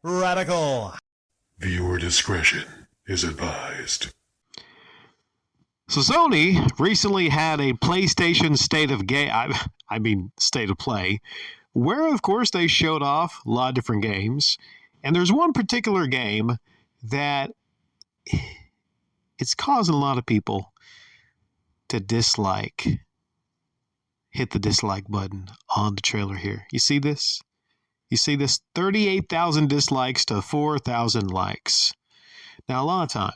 Radical. Viewer discretion is advised. So Sony recently had a PlayStation State of State of Play, where of course they showed off a lot of different games, and there's one particular game that it's causing a lot of people to dislike. Hit the dislike button on the trailer here. You see this? You see this? 38,000 dislikes to 4,000 likes. Now, a lot of time,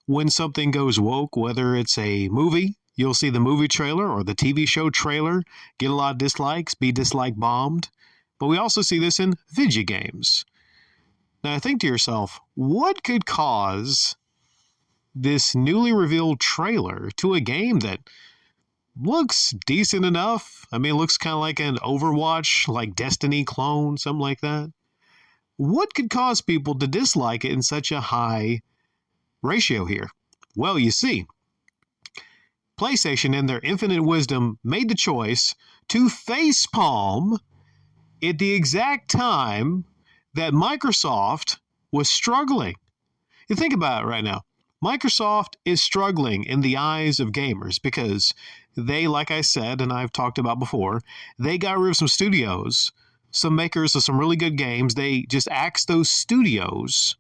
when something goes woke, whether it's a movie, you'll see the movie trailer or the TV show trailer get a lot of dislikes, be dislike bombed. But we also see this in video games. Now, think to yourself, what could cause this newly revealed trailer to a game that looks decent enough? I mean, it looks kind of like an Overwatch, like Destiny clone, something like that. What could cause people to dislike it in such a high ratio here? Well, you see, PlayStation, in their infinite wisdom, made the choice to facepalm at the exact time that Microsoft was struggling. You think about it right now. Microsoft is struggling in the eyes of gamers because they, like I said, and I've talked about before, they got rid of some studios, some makers of some really good games. They just axed those studios,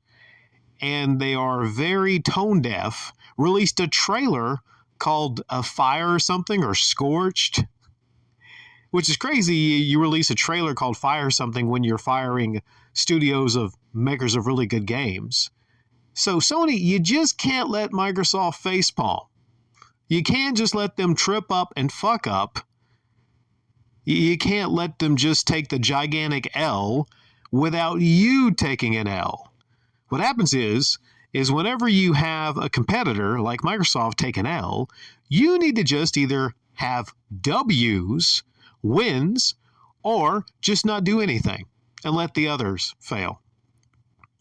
and they are very tone deaf. Released a trailer called Fire or something, or Scorched, which is crazy. You release a trailer called Fire something when you're firing studios of makers of really good games. So Sony, you just can't let Microsoft facepalm. You can't just let them trip up and fuck up. You can't let them just take the gigantic L without you taking an L. What happens is whenever you have a competitor like Microsoft take an L, you need to just either have W's, wins, or just not do anything and let the others fail.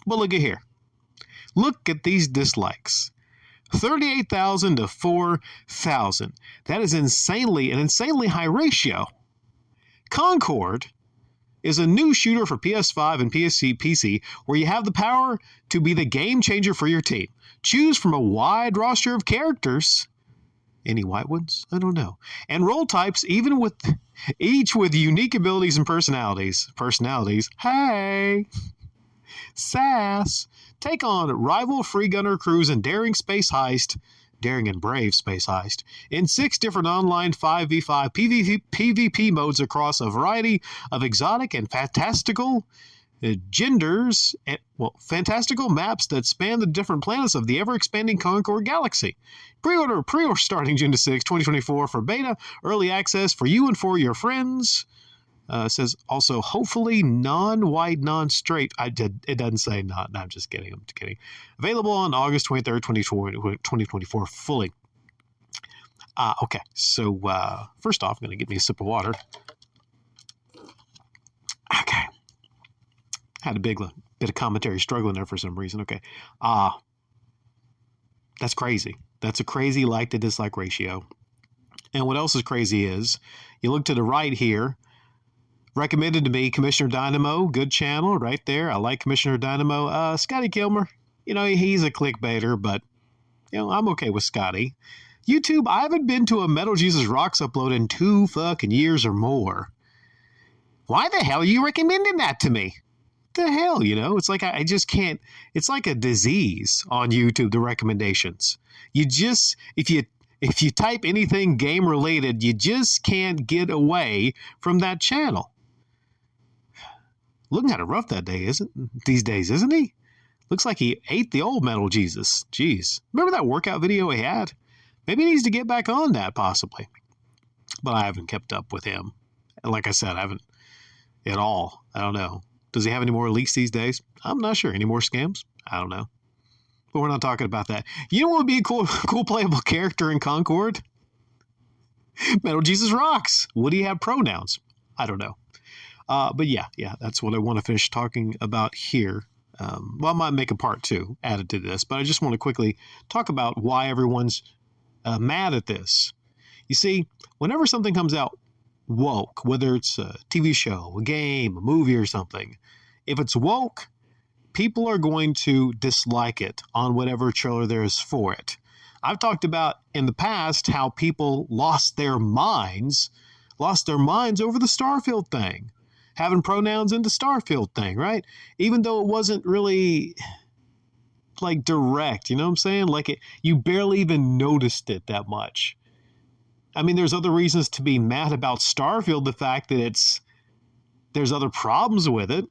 But look at here. Look at these dislikes. 38,000 to 4,000. That is an insanely high ratio. Concord is a new shooter for PS5 and PC where you have the power to be the game changer for your team. Choose from a wide roster of characters. Any white ones? I don't know. And role types, each with unique abilities and personalities. Hey! Sass. Take on rival free gunner crews and daring and brave space heist in 6 different online 5v5 PvP modes across a variety of exotic and fantastical fantastical maps that span the different planets of the ever-expanding Concord galaxy. Pre-order starting June 6, 2024 for beta, early access for you and for your friends. Says also, hopefully non-white, non-straight. It doesn't say not. No, I'm just kidding. Available on August 23rd, 2024 fully. Okay, so first off, I'm going to get me a sip of water. Okay. Had a bit of commentary struggling there for some reason. Okay. That's crazy. That's a crazy like to dislike ratio. And what else is crazy is, you look to the right here, recommended to me, Commissioner Dynamo, good channel right there. I like Commissioner Dynamo. Scotty Kilmer, he's a clickbaiter, but, I'm okay with Scotty. YouTube, I haven't been to a Metal Jesus Rocks upload in 2 fucking years or more. Why the hell are you recommending that to me? The hell, it's like I just can't. It's like a disease on YouTube, the recommendations. You just, if you type anything game related, you just can't get away from that channel. Looking kind of rough these days, isn't he? Looks like he ate the old Metal Jesus. Jeez. Remember that workout video he had? Maybe he needs to get back on that, possibly. But I haven't kept up with him. And like I said, I haven't at all. I don't know. Does he have any more leaks these days? I'm not sure. Any more scams? I don't know. But we're not talking about that. You know what would be a cool playable character in Concord? Metal Jesus Rocks. Would he have pronouns? I don't know. But yeah, that's what I want to finish talking about here. I might make a part 2 added to this, but I just want to quickly talk about why everyone's mad at this. You see, whenever something comes out woke, whether it's a TV show, a game, a movie, or something, if it's woke, people are going to dislike it on whatever trailer there is for it. I've talked about in the past how people lost their minds over the Starfield thing, having pronouns in the Starfield thing, right? Even though it wasn't really like direct, you know what I'm saying? Like you barely even noticed it that much. I mean, there's other reasons to be mad about Starfield, the fact that there's other problems with it,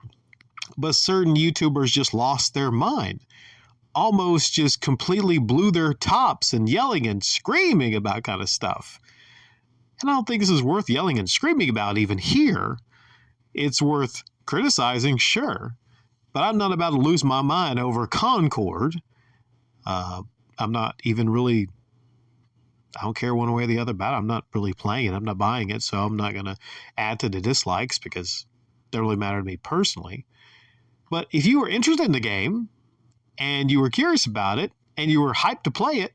but certain YouTubers just lost their mind, almost just completely blew their tops and yelling and screaming about kind of stuff. And I don't think this is worth yelling and screaming about even here. It's worth criticizing, sure, but I'm not about to lose my mind over Concord. I'm not even really, I don't care one way or the other about it. I'm not really playing it. I'm not buying it, so I'm not going to add to the dislikes because it doesn't really matter to me personally. But if you were interested in the game and you were curious about it and you were hyped to play it,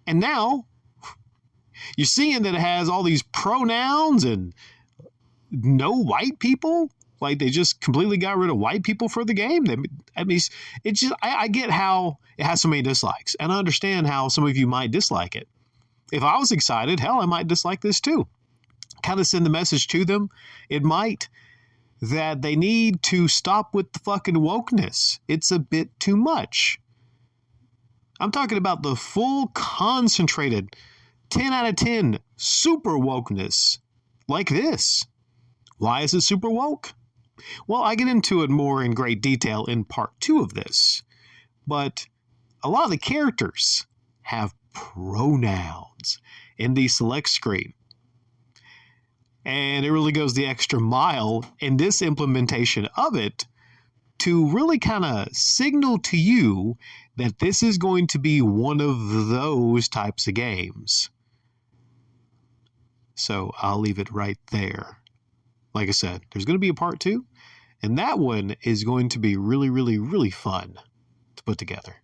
and now you're seeing that it has all these pronouns and no white people, like they just completely got rid of white people for the game. I mean, it's just, I get how it has so many dislikes, and I understand how some of you might dislike it. If I was excited, hell, I might dislike this too. Kind of send the message to them. It might that they need to stop with the fucking wokeness. It's a bit too much. I'm talking about the full concentrated 10 out of 10 super wokeness like this. Why is it super woke? Well, I get into it more in great detail in part 2 of this. But a lot of the characters have pronouns in the select screen. And it really goes the extra mile in this implementation of it to really kind of signal to you that this is going to be one of those types of games. So I'll leave it right there. Like I said, there's going to be a part 2, and that one is going to be really, really, really fun to put together.